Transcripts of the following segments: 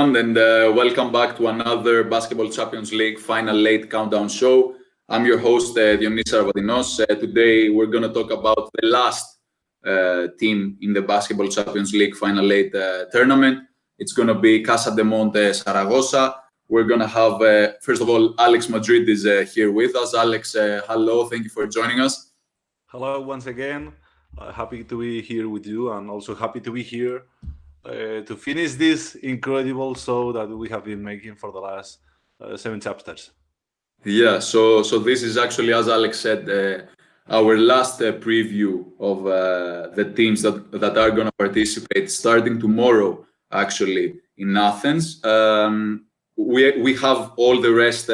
everyone, and welcome back to another Basketball Champions League Final Late Countdown show. I'm your host, Dylan Ennis. Today, we're going to talk about the last team in the Basketball Champions League Final Late tournament. It's going to be Casademont Zaragoza. We're going to have, first of all, Alex Madrid is here with us. Alex, hello. Thank you for joining us. Hello once again. Happy to be here with you, and also happy to be here to finish this incredible show that we have been making for the last 7 chapters. Yeah, so this is actually, as Alex said, our last preview of the teams that are going to participate starting tomorrow, actually, in Athens. We have all the rest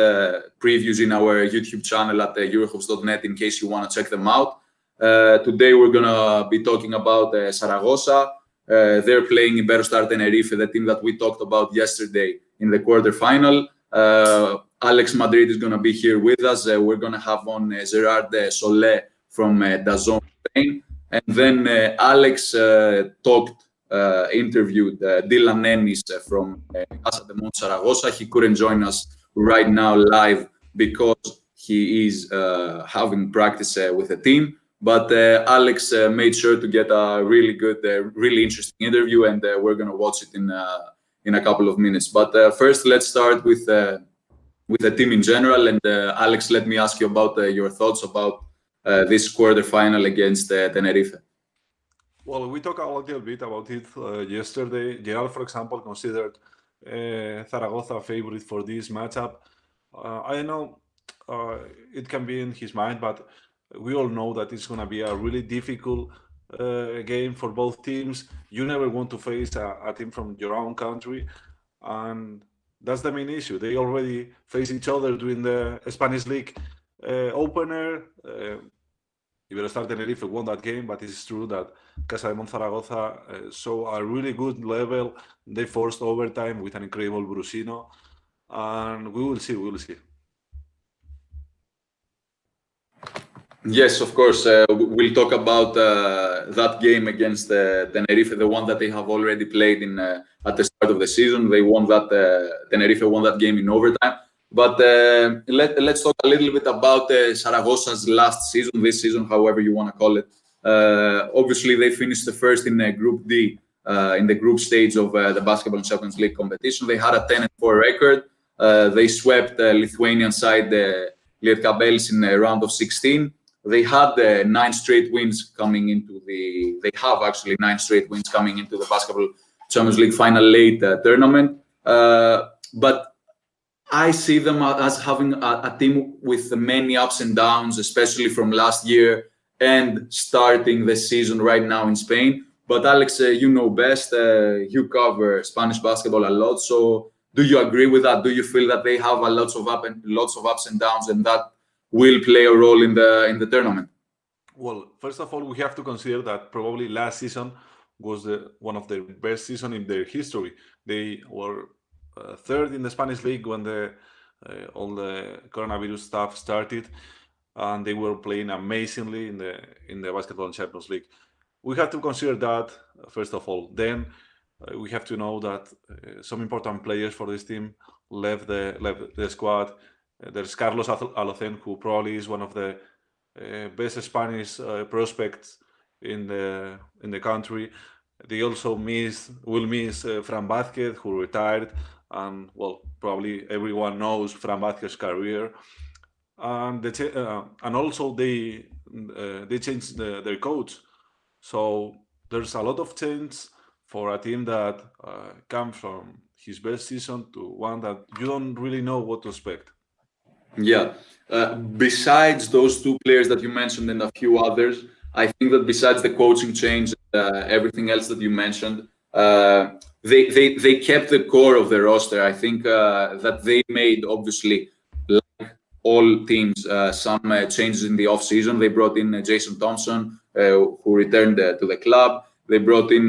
previews in our YouTube channel at Eurohoops.net in case you want to check them out. Today, we're going to be talking about Zaragoza. They're playing Iberostar Tenerife, the team that we talked about yesterday in the quarterfinal. Alex Madrid is going to be here with us. We're going to have on Gerard Solé from DAZN Spain. And then Alex interviewed Dylan Ennis from Casademont Zaragoza. He couldn't join us right now live because he is having practice with the team. But Alex made sure to get a really good, really interesting interview, and we're going to watch it in a couple of minutes. But first, let's start with the team in general. And Alex, let me ask you about your thoughts about this quarterfinal against Tenerife. Well, we talked a little bit about it yesterday. Gerald, for example, considered Zaragoza a favorite for this matchup. I know it can be in his mind, but we all know that it's going to be a really difficult game for both teams. You never want to face a team from your own country, and that's the main issue. They already face each other during the Spanish League opener. Iberostar Tenerife won that game, but it's true that Casademont Zaragoza saw a really good level. They forced overtime with an incredible Brusino, and we will see. Yes, of course. We'll talk about that game against Tenerife, the one that they have already played in at the start of the season. They won that. Tenerife won that game in overtime. But let's talk a little bit about Zaragoza's last season, this season, however you want to call it. Obviously, they finished the first in Group D, in the group stage of the Basketball Champions League competition. They had a 10-4 record. They swept Lithuanian side Lietkabelis in round of 16. They had 9 straight wins coming into the. They have actually 9 straight wins coming into the Basketball Champions League Final Late tournament. But I see them as having a team with many ups and downs, especially from last year and starting the season right now in Spain. But Alex, you know best. You cover Spanish basketball a lot. So do you agree with that? Do you feel that they have lots of ups and downs, and that will play a role in the tournament? Well, first of all, we have to consider that probably last season was one of the best seasons in their history. They were third in the Spanish league when all the coronavirus stuff started, and they were playing amazingly in the Basketball Champions League. We have to consider that first of all. Then we have to know that some important players for this team left the squad. There's Carlos Alocen, who probably is one of the best Spanish prospects in the country. They also will miss Fran Vázquez, who retired, and well, probably everyone knows Fran Vázquez's career. And also they changed their coach, so there's a lot of change for a team that comes from his best season to one that you don't really know what to expect. Yeah. Besides those 2 players that you mentioned and a few others, I think that besides the coaching change, everything else that you mentioned, they kept the core of the roster. I think that they made, obviously, like all teams, some changes in the off-season. They brought in Jason Thompson, who returned to the club. They brought in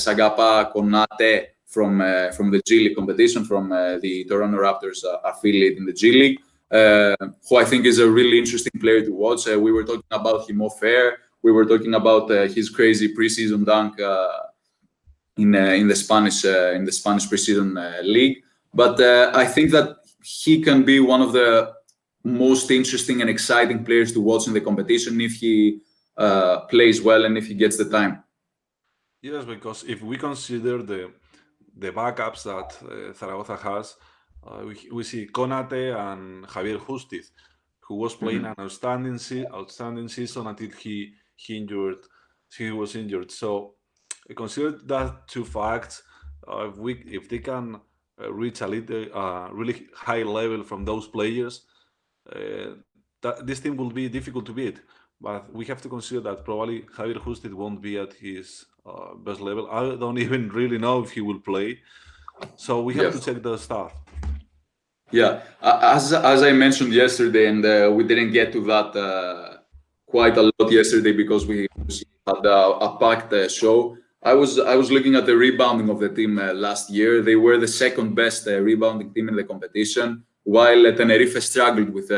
Sagapa Konate from the G League competition, from the Toronto Raptors affiliate in the G League. Who I think is a really interesting player to watch. We were talking about him off air. We were talking about his crazy preseason dunk in the Spanish preseason league. But I think that he can be one of the most interesting and exciting players to watch in the competition if he plays well and if he gets the time. Yes, because if we consider the backups that Zaragoza has, we see Konate and Javier Justiz, who was playing an outstanding season until he was injured. So consider that two facts. If they can reach a really high level from those players, this team will be difficult to beat. But we have to consider that probably Javier Justiz won't be at his best level. I don't even really know if he will play. So we have to check the start. Yeah, as I mentioned yesterday, and we didn't get to that quite a lot yesterday because we had a packed show. I was looking at the rebounding of the team last year. They were the second best rebounding team in the competition, while Tenerife struggled with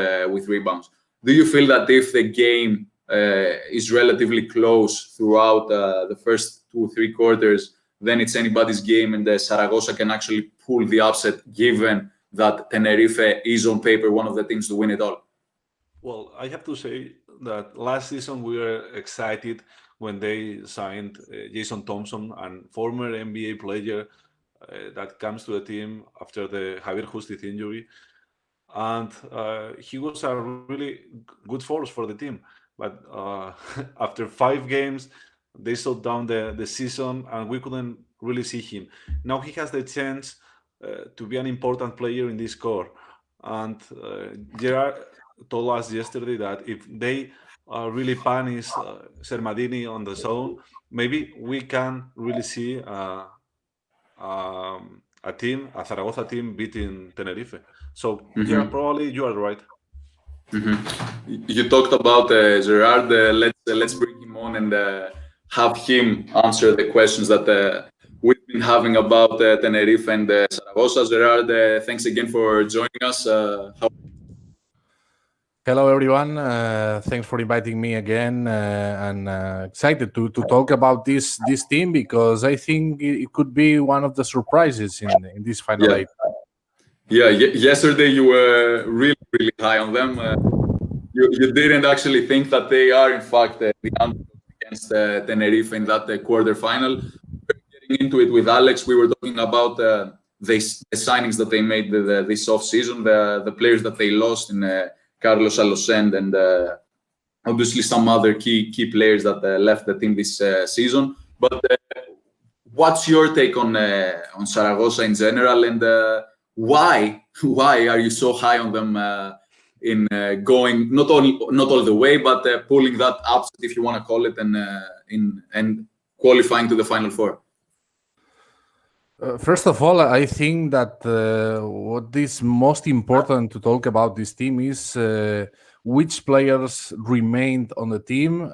rebounds. Do you feel that if the game is relatively close throughout the first 2-3 quarters, then it's anybody's game, and Zaragoza can actually pull the upset, given that Tenerife is on paper one of the teams to win it all? Well, I have to say that last season we were excited when they signed Jason Thompson, and former NBA player that comes to the team after the Javier Justiz injury. And he was a really good force for the team. But after 5 games, they shut down the season, and we couldn't really see him. Now he has the chance to be an important player in this core. And Gerard told us yesterday that if they really punish Sermadini on the zone, maybe we can really see a Zaragoza team beating Tenerife. So yeah, probably you are right. You talked about Gerard. Let's bring him on and have him answer the questions that we've been having about Tenerife and Zaragoza. Gerard, thanks again for joining us. Hello, everyone. Thanks for inviting me again, and excited to talk about this team because I think it could be one of the surprises in this final eight. Yeah, yesterday you were really high on them. You didn't actually think that they are, in fact, the underdogs against Tenerife in that quarterfinal. Getting into it with Alex, we were talking about the signings that they made this off-season, the players that they lost in Carlos Alocen and obviously some other key players that left the team this season. But what's your take on Zaragoza in general, and why are you so high on them in going not all the way, but pulling that upset, if you want to call it, and qualifying to the Final Four? First of all, I think that what is most important to talk about this team is which players remained on the team,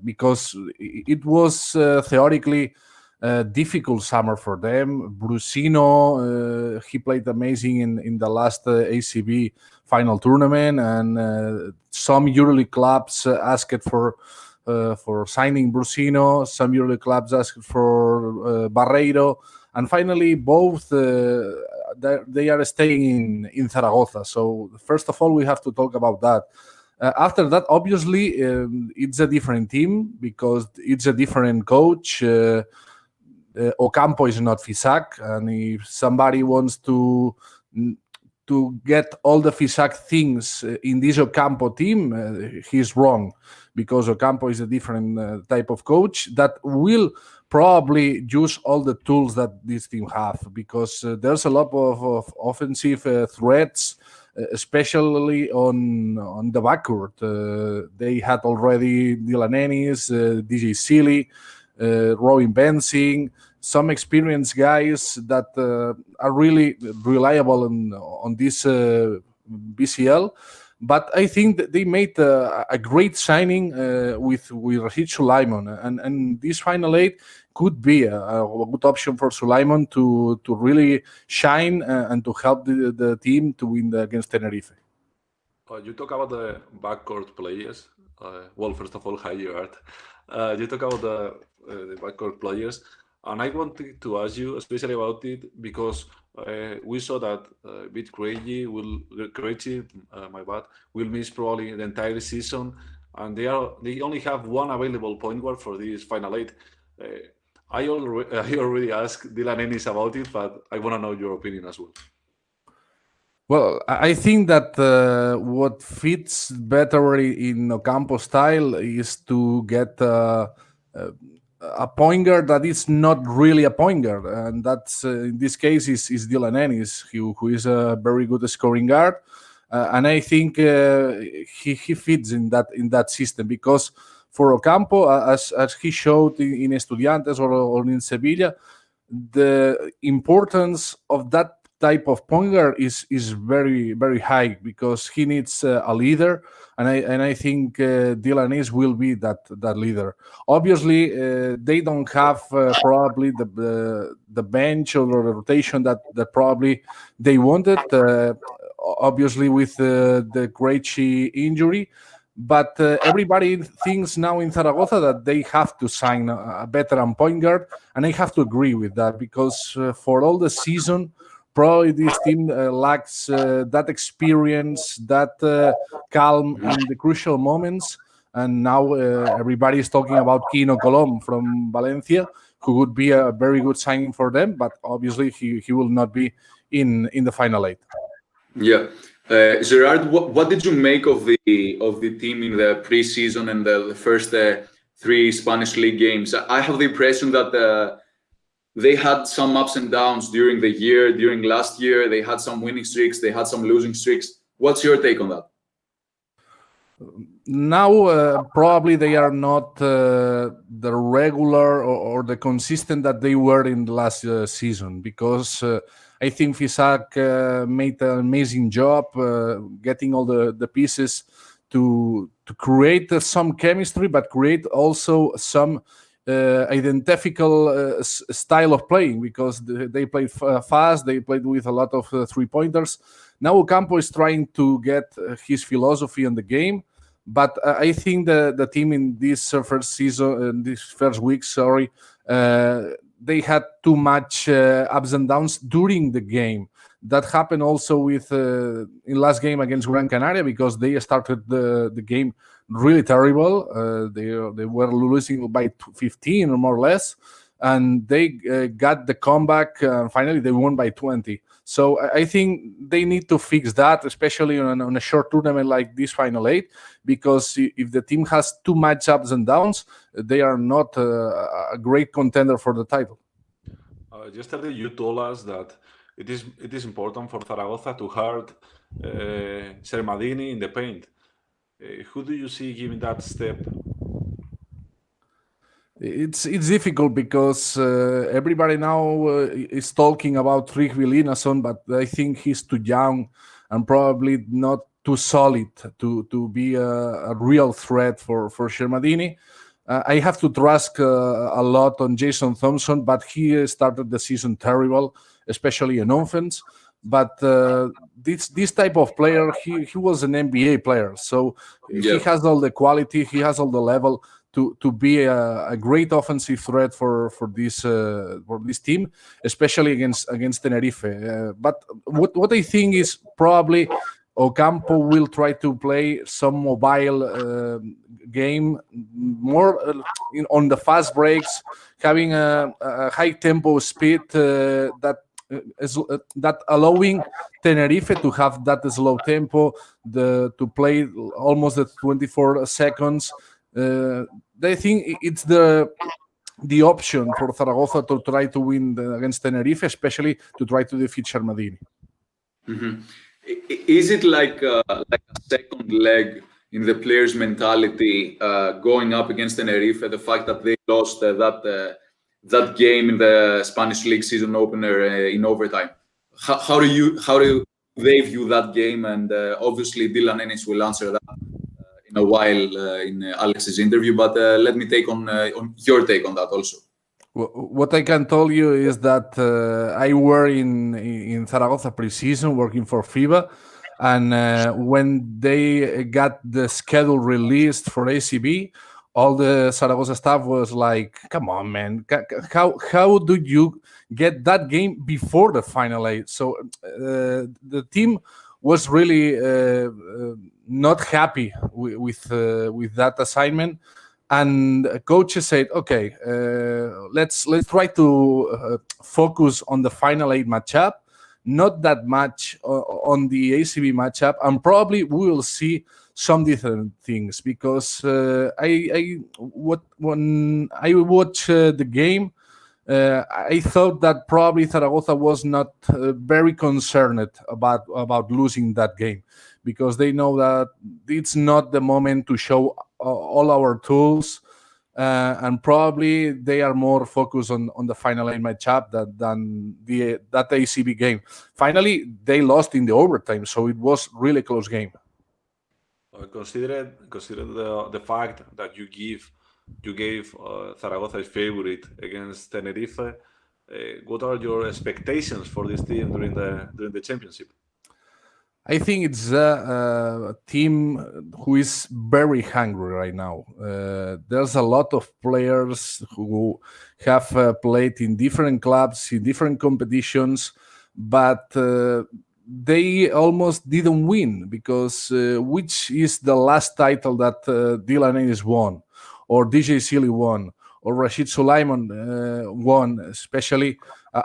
because it was theoretically a difficult summer for them. Brusino, he played amazing in the last ACB final tournament, and some EuroLeague clubs asked for signing Brusino. Some EuroLeague clubs asked for Barreiro. And finally, both they are staying in Zaragoza. So first of all, we have to talk about that. After that, obviously, it's a different team because it's a different coach. Ocampo is not Fisac, and if somebody wants to get all the Fisac things in this Ocampo team, he's wrong, because Ocampo is a different type of coach that will probably use all the tools that this team have, because there's a lot of offensive threats, especially on the backcourt. They had already Dylan Ennis, DJ Sealy, Robin Bensing, some experienced guys that are really reliable on this BCL. But I think that they made a great signing with Rashid Sulaiman, and this final eight could be a good option for Sulaiman to really shine and to help the team to win against Tenerife. You talk about the backcourt players. Well, first of all, hi, Gerard. You talk about the backcourt players. And I wanted to ask you especially about it because we saw that Krejci, my bad, will miss probably the entire season, and they only have one available point guard for this final eight. Uh, I already asked Dylan Ennis about it, but I want to know your opinion as well. Well, I think that what fits better in Ocampo style is to get a point guard that is not really a point guard, and that's in this case is Dylan Ennis, who is a very good scoring guard, and I think he fits in that system because for Ocampo, as he showed in Estudiantes or in Sevilla, the importance of that type of point guard is very very high because he needs a leader, and I think Dylan Ennis will be that leader. Obviously, they don't have probably the bench or the rotation that probably they wanted. Obviously, with the Krejci injury. But everybody thinks now in Zaragoza that they have to sign a veteran point guard, and I have to agree with that because for all the season, probably this team lacks that experience, that calm in the crucial moments. And now everybody is talking about Kino Colom from Valencia, who would be a very good signing for them, but obviously he will not be in the final eight. Yeah. Gerard, what did you make of the team in the preseason and the first three Spanish league games? I have the impression that they had some ups and downs during the year. During last year, they had some winning streaks, they had some losing streaks. What's your take on that? Now, probably they are not the regular or the consistent that they were in the last season because I think Fisak made an amazing job getting all the pieces to create some chemistry, but create also some identical style of playing because they played fast, they played with a lot of three-pointers. Now Ocampo is trying to get his philosophy on the game, but I think the team in this first season, this first week, they had too much ups and downs during the game. That happened also with in last game against Gran Canaria because they started the game really terrible. They were losing by 15 or more or less, and they got the comeback. Finally, they won by 20. So I think they need to fix that, especially on a short tournament like this Final Eight, because if the team has too much ups and downs, they are not a great contender for the title. Yesterday, you told us that it is important for Zaragoza to hurt Sermadini in the paint. Who do you see giving that step? It's difficult because everybody now is talking about Rick Vilinason, but I think he's too young and probably not too solid to be a real threat for Shermadini. I have to trust a lot on Jason Thompson, but he started the season terrible, especially in offense. But this type of player, he was an NBA player, so he has all the quality, he has all the level to be a great offensive threat for this team, especially against Tenerife. But what I think is probably Ocampo will try to play some mobile game more on the fast breaks, having a high tempo speed that allowing Tenerife to have that slow tempo, to play almost at 24 seconds. I think it's the option for Zaragoza to try to win against Tenerife, especially to try to defeat Shermadini. Mm-hmm. Is it like a second leg in the players' mentality going up against Tenerife? The fact that they lost that game in the Spanish League season opener in overtime. How do they view that game? And obviously, Dylan Ennis will answer that in a while in Alex's interview. But let me take on your take on that also. What I can tell you is that I were in Zaragoza preseason working for FIBA, and when they got the schedule released for ACB, all the Zaragoza staff was like, "Come on, man! How do you get that game before the final eight?" So the team was really not happy with that assignment, and coaches said, "Okay, let's try to focus on the final eight matchup, not that much on the ACB matchup, and probably we will see some different things because when I watch the game, I thought that probably Zaragoza was not very concerned about losing that game because they know that it's not the moment to show all our tools. And probably they are more focused on the final eight matchup than that ACB game. Finally, they lost in the overtime, so it was really close game. Consider the fact that you gave Zaragoza a favorite against Tenerife. What are your expectations for this team during the championship? I think it's a team who is very hungry right now. There's a lot of players who have played in different clubs, in different competitions, but they almost didn't win because which is the last title that Dylan Ennis won, or DJ Sealy won, or Rashid Sulaiman won, especially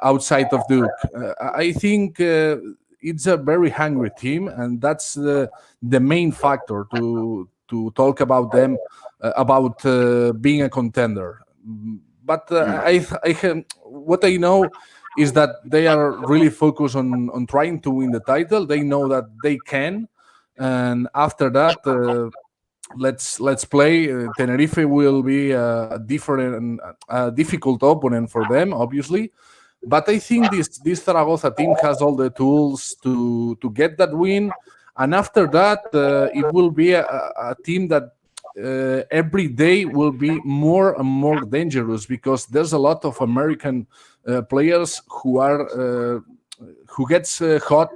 outside of Duke. I think it's a very hungry team, and that's the main factor to talk about them, about being a contender. But what I know is that they are really focused on trying to win the title. They know that they can, and after that, let's play. Tenerife will be a different, difficult opponent for them, obviously. But I think this Zaragoza team has all the tools to get that win, and after that, it will be a team that every day will be more and more dangerous because there's a lot of American players who gets hot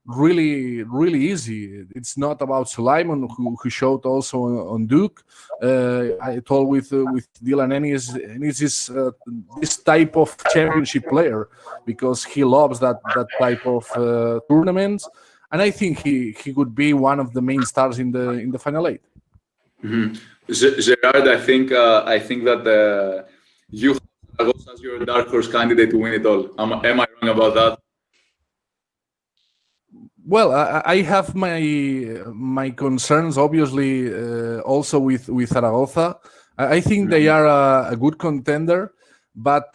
really easy. It's not about Sulaiman who showed also on Duke. I told with Dylan Ennis, and is this type of championship player because he loves that type of tournaments, and I think he could be one of the main stars in the final eight. Mm-hmm. Gerard, I think that you have Zaragoza as your dark horse candidate to win it all. Am I wrong about that? Well, I have my concerns, obviously, also with Zaragoza. I think they are a good contender, but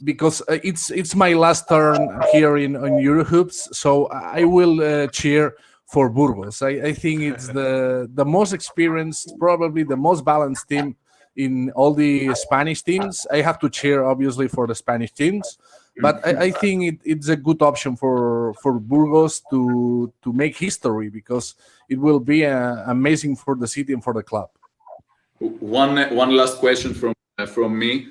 because it's my last turn here on Eurohoops, so I will cheer for Burgos. I think it's the most experienced, probably the most balanced team in all the Spanish teams. I have to cheer, obviously, for the Spanish teams. But I think it's a good option for Burgos to make history because it will be amazing for the city and for the club. One last question from me.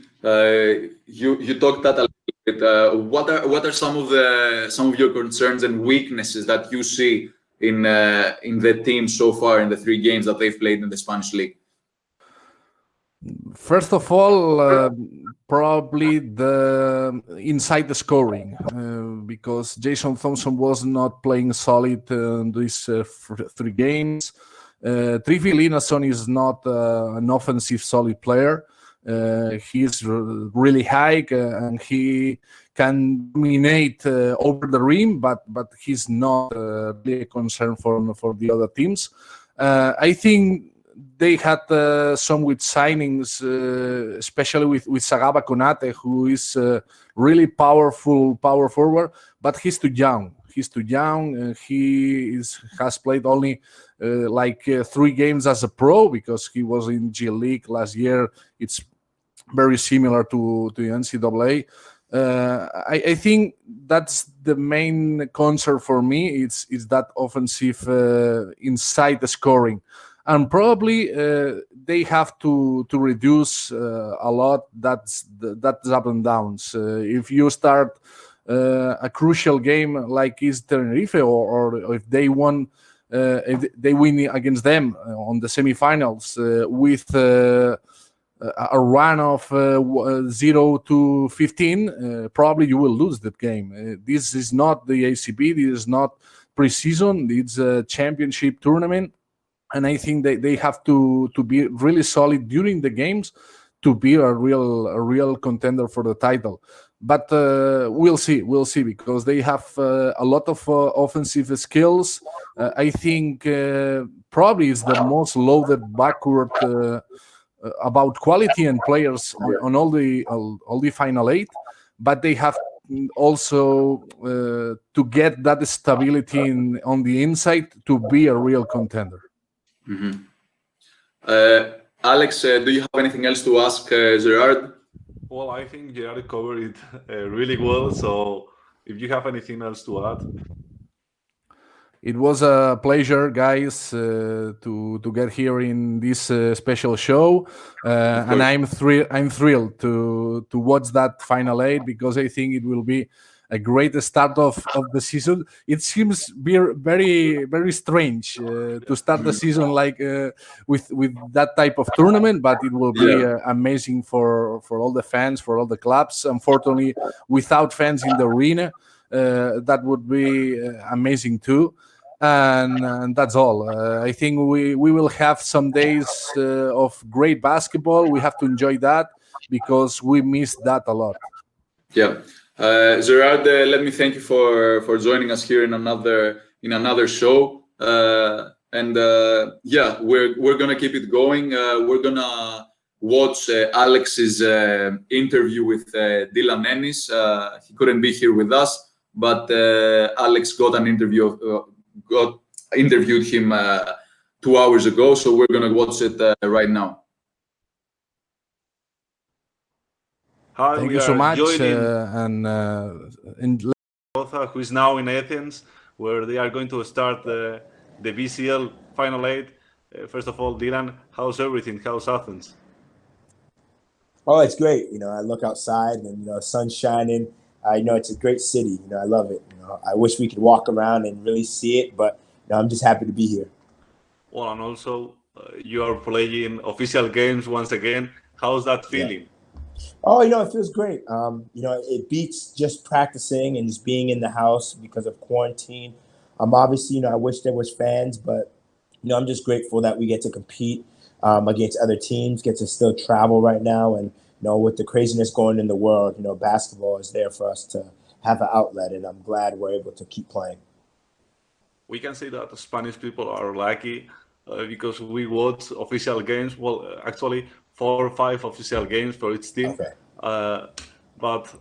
You talked that a little bit. What are some of your concerns and weaknesses that you see in the team so far in the 3 games that they've played in the Spanish league? First of all, probably the inside the scoring, because Jason Thompson was not playing solid in these 3 games. Trivi Linason is not an offensive solid player. He's really high and he can dominate over the rim, but he's not really a concern for the other teams. I think they had some with signings, especially with Sagaba Konate, who is really powerful power forward, but he's too young. He's too young. He has played only 3 games as a pro because he was in G League last year. It's very similar to the NCAA. I think that's the main concern for me. It's that offensive inside the scoring. And probably they have to reduce a lot that's up and downs. If you start a crucial game like is Tenerife, or if they won if they win against them on the semifinals with a run of 0-15, probably you will lose that game. This is not the ACB. This is not preseason. It's a championship tournament, and I think they have to be really solid during the games to be a real contender for the title. But we'll see because they have a lot of offensive skills. I think probably it's the most loaded backcourt about quality and players on all the final eight, but they have also to get that stability on the inside to be a real contender. Alex, do you have anything else to ask Gerard? Well, I think Gerard covered it really well. So if you have anything else to add. It was a pleasure, guys, to get here in this special show, and I'm thrilled to watch that final eight because I think it will be a great start of the season. It seems very very strange to start the season like with that type of tournament, but it will be amazing for all the fans, for all the clubs. Unfortunately, without fans in the arena, that would be amazing too. And that's all. I think we will have some days of great basketball. We have to enjoy that because we missed that a lot. Yeah. Gerard, let me thank you for joining us here in another show. We're gonna keep it going. We're gonna watch Alex's interview with Dylan Ennis. He couldn't be here with us, but Alex interviewed him 2 hours ago, so we're gonna watch it right now. Hi, Thank you so much. Who is now in Athens, where they are going to start the BCL Final 8. First of all, Dylan, how's everything? How's Athens? Oh, it's great. I look outside and sun's shining. It's a great city. I love it. I wish we could walk around and really see it, but I'm just happy to be here. Well, and also you are playing official games once again. How's that feeling? Yeah. Oh, it feels great. It beats just practicing and just being in the house because of quarantine. Obviously, I wish there was fans, but I'm just grateful that we get to compete against other teams, get to still travel right now, and with the craziness going in the world, basketball is there for us to have an outlet, and I'm glad we're able to keep playing. We can say that the Spanish people are lucky because we watch official games. Well, actually, 4 or 5 official games for each team. Okay. But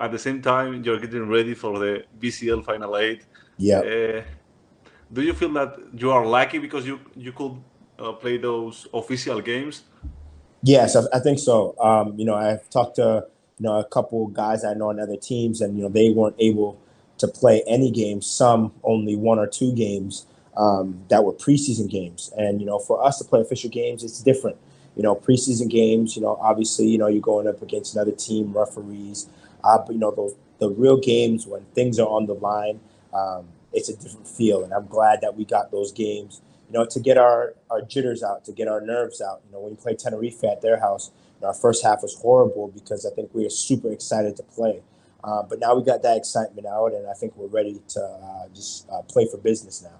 at the same time, you're getting ready for the BCL Final 8. Yeah. Do you feel that you are lucky because you could play those official games? Yes, I think so. I've talked to a couple guys I know on other teams, and they weren't able to play any games. Some only 1 or 2 games that were preseason games. And for us to play official games, it's different. Preseason games. Obviously, you're going up against another team, referees. But the real games when things are on the line, it's a different feel. And I'm glad that we got those games. To get our jitters out, to get our nerves out. When we played Tenerife at their house, our first half was horrible because I think we were super excited to play. But now we got that excitement out, and I think we're ready to just play for business now.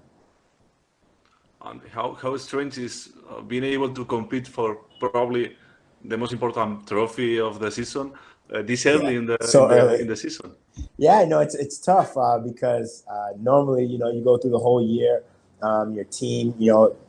And how strange is being able to compete for probably the most important trophy of the season this early in the season? Yeah, it's tough because normally you go through the whole year. Your team,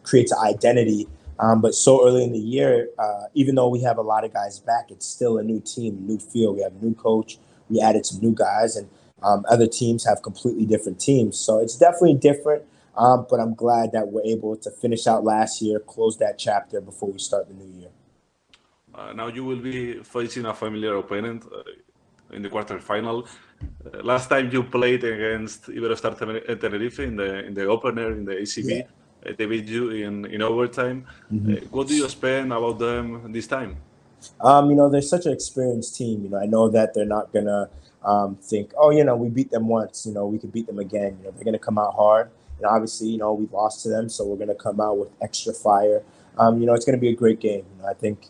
creates an identity. But so early in the year, even though we have a lot of guys back, it's still a new team, new field. We have a new coach. We added some new guys, and other teams have completely different teams. So it's definitely different. But I'm glad that we're able to finish out last year, close that chapter before we start the new year. Now you will be facing a familiar opponent in the quarterfinal. Last time you played against Iberostar Tenerife in the opener in the ACB, they beat you in overtime. Mm-hmm. What do you expect about them this time? They're such an experienced team. I know that they're not gonna think, we beat them once. We could beat them again. They're gonna come out hard, obviously, we've lost to them, so we're going to come out with extra fire. It's going to be a great game. I think,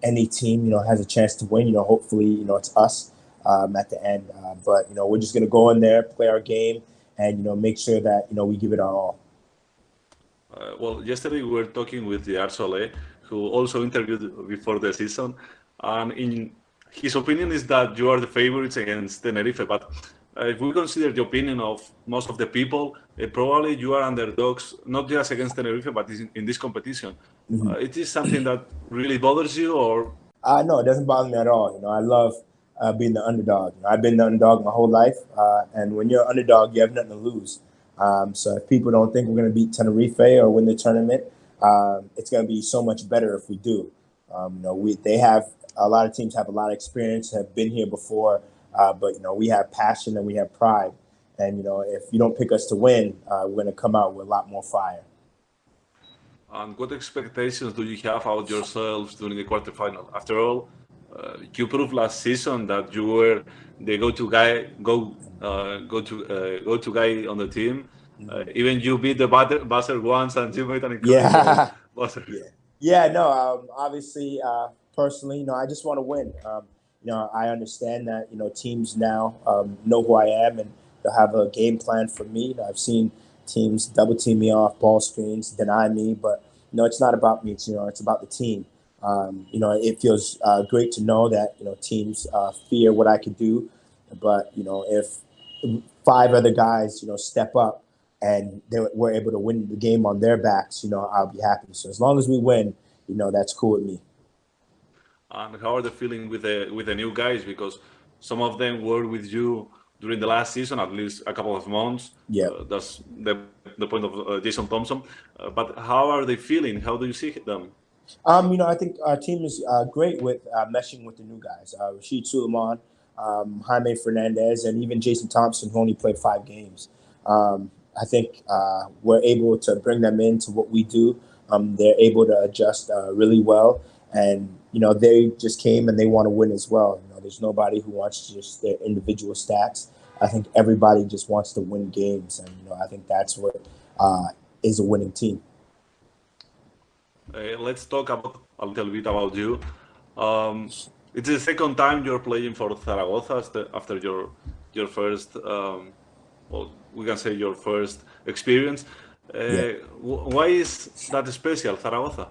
any team, has a chance to win. Hopefully, it's us at the end. But we're just going to go in there, play our game, and make sure that we give it our all. Well, yesterday we were talking with the Arsole, who also interviewed before the season, and in his opinion is that you are the favorites against Tenerife. But if we consider the opinion of most of the people, probably you are underdogs, not just against Tenerife, but in this competition. It is something that really bothers you, or? No, it doesn't bother me at all. I love being the underdog. I've been the underdog my whole life, and when you're an underdog, you have nothing to lose. So if people don't think we're going to beat Tenerife or win the tournament, it's going to be so much better if we do. They have a lot of teams have a lot of experience, have been here before, but we have passion and we have pride. And if you don't pick us to win, we're going to come out with a lot more fire. And what expectations do you have about yourselves during the quarterfinal? After all, you proved last season that you were the go-to guy on the team. Even you beat the buzzer once, and you made an incredible buzzer. Obviously, personally, I just want to win. I understand that teams now know who I am and they'll have a game plan for me. I've seen teams double team me off ball screens, deny me, but it's not about me. It's about the team. It feels great to know that teams fear what I could do, but if 5 other guys step up and we're able to win the game on their backs, I'll be happy. So as long as we win, that's cool with me. And how are they feeling with the new guys? Because some of them were with you during the last season, at least a couple of months. Yeah, that's the point of Jason Thompson. But how are they feeling? How do you see them? I think our team is great with meshing with the new guys. Rashid Suleiman, Jaime Fernandez, and even Jason Thompson, who only played 5 games. I think we're able to bring them into what we do. They're able to adjust really well. And, they just came and they want to win as well. There's nobody who wants just their individual stats. I think everybody just wants to win games. And, I think that's what is a winning team. Let's talk a little bit about you. It's the second time you're playing for Zaragoza after your first, we can say your first experience. Why is that special, Zaragoza?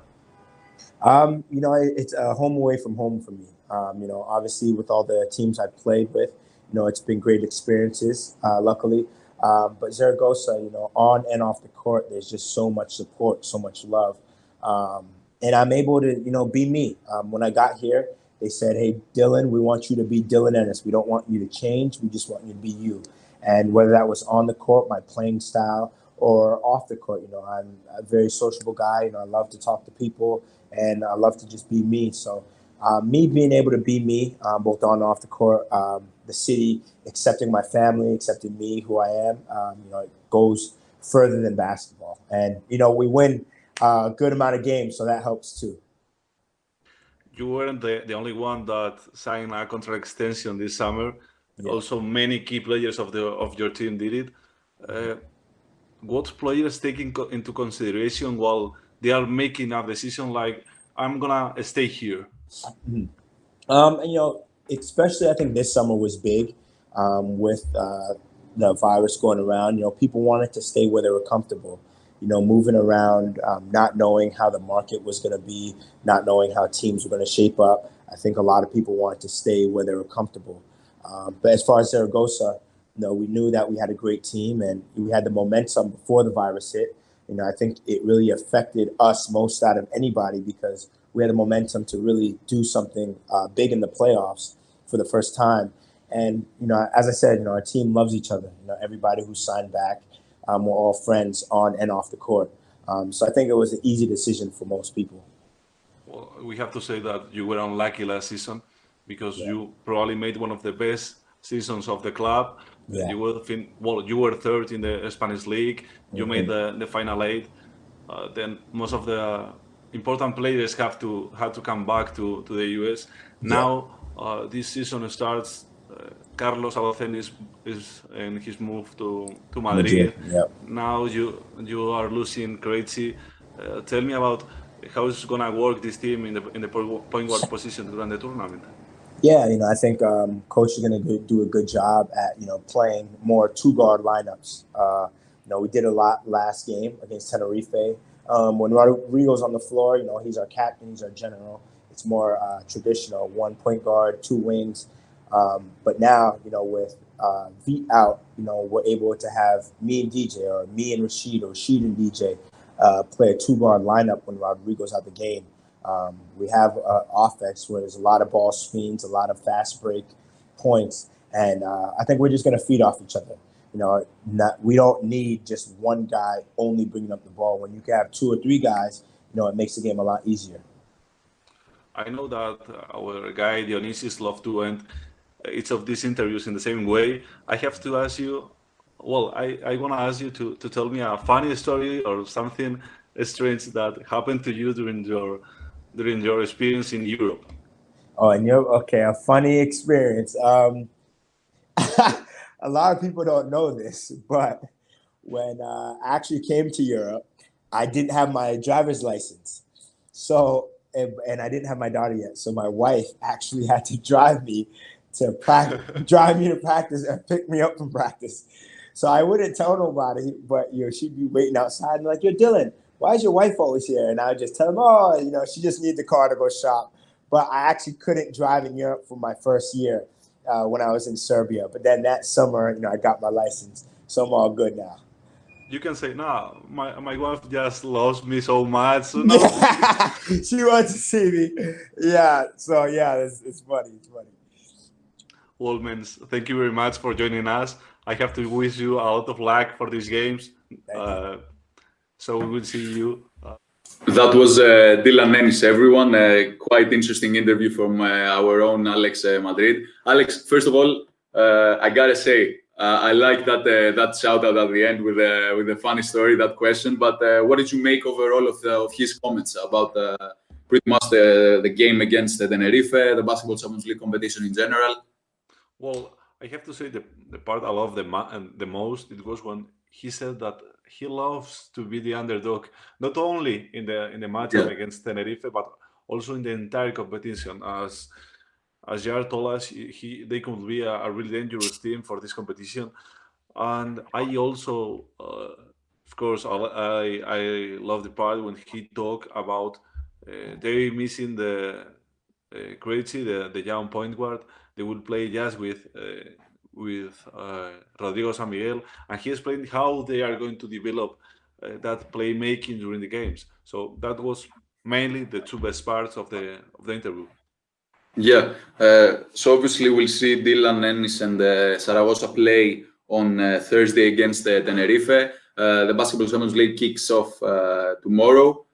It's a home away from home for me. Obviously with all the teams I've played with, it's been great experiences, luckily. But Zaragoza, on and off the court, there's just so much support, so much love. And I'm able to, be me. When I got here, they said, hey, Dylan, we want you to be Dylan Ennis. We don't want you to change. We just want you to be you. And whether that was on the court, my playing style, or off the court, I'm a very sociable guy. I love to talk to people and I love to just be me. So me being able to be me, both on and off the court, the city accepting my family, accepting me, who I am, it goes further than basketball. And, we win a good amount of games, so that helps too. You weren't the only one that signed a contract extension this summer. Yeah. Also, many key players of your team did it. What players take into consideration while they are making a decision like, I'm gonna stay here? And especially I think this summer was big with the virus going around. People wanted to stay where they were comfortable. Moving around, not knowing how the market was going to be, not knowing how teams were going to shape up. I think a lot of people wanted to stay where they were comfortable. But as far as Zaragoza, we knew that we had a great team and we had the momentum before the virus hit. I think it really affected us most out of anybody because we had the momentum to really do something big in the playoffs for the first time. And, as I said, our team loves each other. Everybody who signed back, we're all friends on and off the court. So I think it was an easy decision for most people. Well, we have to say that you were unlucky last season because you probably made one of the best seasons of the club. Yeah. You were third in the Spanish league. You made the final 8. Then most of the important players had to come back to the US. Now this season starts Carlos Alocen is in his move to Madrid. Yep. Now you are losing Crazy. Tell me about how it's gonna work this team in the point guard position during the tournament. Yeah, I think coach is going to do a good job at playing more two guard lineups. We did a lot last game against Tenerife. When Rodrigo's on the floor, he's our captain, he's our general. It's more traditional, one point guard, two wings. But now, with Veet out, we're able to have me and DJ, or me and Rashid, or Rashid and DJ play a two guard lineup when Rodrigo's out the game. We have offense where there's a lot of ball screens, a lot of fast break points, and I think we're just going to feed off each other. We don't need just one guy only bringing up the ball. When you can have two or three guys, it makes the game a lot easier. I know that our guy Dionysius loves to end each of these interviews in the same way. I have to ask you, well, I want to ask you to tell me a funny story or something strange that happened to you during your experience in Europe. Oh, in Europe, okay, a funny experience. A lot of people don't know this, but when I actually came to Europe, I didn't have my driver's license. So, and I didn't have my daughter yet. So my wife actually had to drive me to practice and pick me up from practice. So I wouldn't tell nobody, but she'd be waiting outside and like, "Yo, Dylan, why is your wife always here?" And I would just tell them, "Oh, she just needs the car to go shop." But I actually couldn't drive in Europe for my first year when I was in Serbia. But then that summer, I got my license, so I'm all good now. You can say, "No, my wife just loves me so much." So She wants to see me. Yeah. So yeah, it's funny. It's funny. Well, man, thank you very much for joining us. I have to wish you a lot of luck for these games. So we will see you. That was Dylan Ennis, everyone. Quite interesting interview from our own Alex Madrid. Alex, first of all, I gotta say, I like that shout out at the end with a funny story, that question. But what did you make overall of his comments about pretty much the game against Tenerife, the Basketball Champions League competition in general? Well, I have to say the part I love the most, it was when he said that he loves to be the underdog, not only in the matchup against Tenerife, but also in the entire competition. As Jar told us, they could be a really dangerous team for this competition. And I also, of course, I love the part when he talked about they missing the Crazy, the young point guard. They will play just with Rodrigo San Miguel, and he explained how they are going to develop that playmaking during the games. So that was mainly the two best parts of the interview. Yeah, so obviously we'll see Dylan Ennis and Zaragoza play on Thursday against Tenerife. The Basketball Champions League kicks off tomorrow.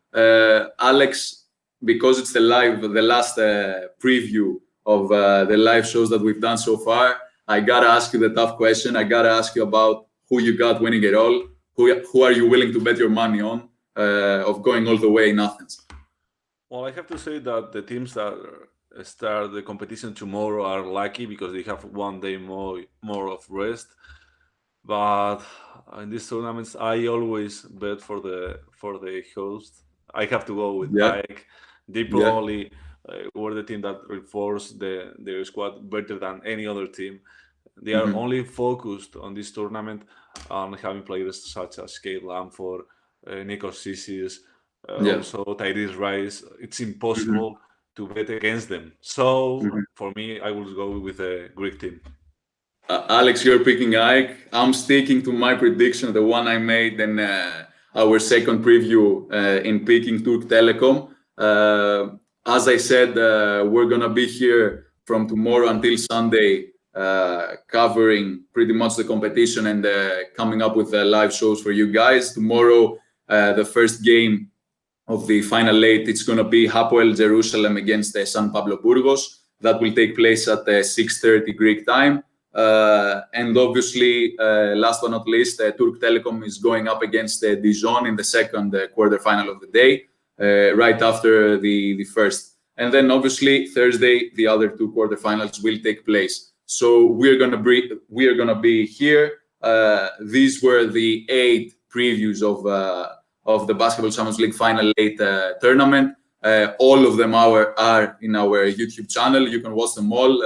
Alex, because it's the last preview of the live shows that we've done so far, I gotta ask you the tough question. I gotta ask you about who you got winning it all. Who are you willing to bet your money on of going all the way in Athens? Well, I have to say that the teams that start the competition tomorrow are lucky because they have one day more of rest. But in these tournaments, I always bet for the host. I have to go with Nike. They probably were the team that reinforced their squad better than any other team. They are only focused on this tournament on having players such as Kate Lamford, Nico Sissis, also Tyrese Rice. It's impossible to bet against them. So for me, I will go with a Greek team. Alex, you're picking Ike. I'm sticking to my prediction, the one I made in our second preview in picking Turk Telekom. As I said, we're going to be here from tomorrow until Sunday covering pretty much the competition and coming up with live shows for you guys. Tomorrow, the first game of the final 8, it's going to be Hapoel Jerusalem against San Pablo Burgos. That will take place at 6:30 Greek time. And obviously, last but not least, Turk Telekom is going up against Dijon in the second quarterfinal of the day, right after the first. And then obviously, Thursday, the other two quarterfinals will take place. So we're gonna be here. These were the 8 previews of the Basketball Champions League Final 8 tournament. All of them are in our YouTube channel. You can watch them all.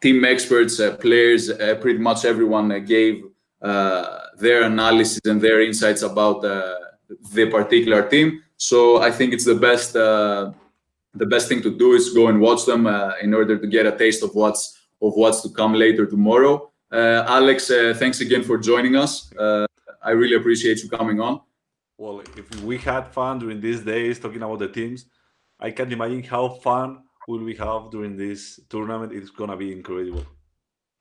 Team experts, players, pretty much everyone gave their analysis and their insights about the particular team. So I think it's the best thing to do is go and watch them in order to get a taste of what's to come later tomorrow. Alex, thanks again for joining us. I really appreciate you coming on. Well, if we had fun during these days talking about the teams, I can imagine how fun will we have during this tournament. It's gonna be incredible.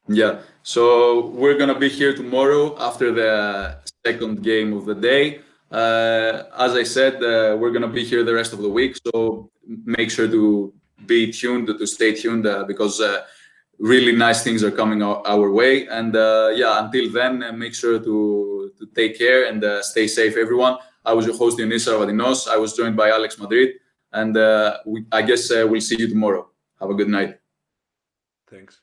Yeah, so we're gonna be here tomorrow after the second game of the day. As I said, we're gonna be here the rest of the week, so make sure to be tuned, to stay tuned, because really nice things are coming our way. And yeah, until then, make sure to take care and stay safe, everyone. I was your host, Dionis Sarvadinos. I was joined by Alex Madrid, and I guess we'll see you tomorrow. Have a good night. Thanks.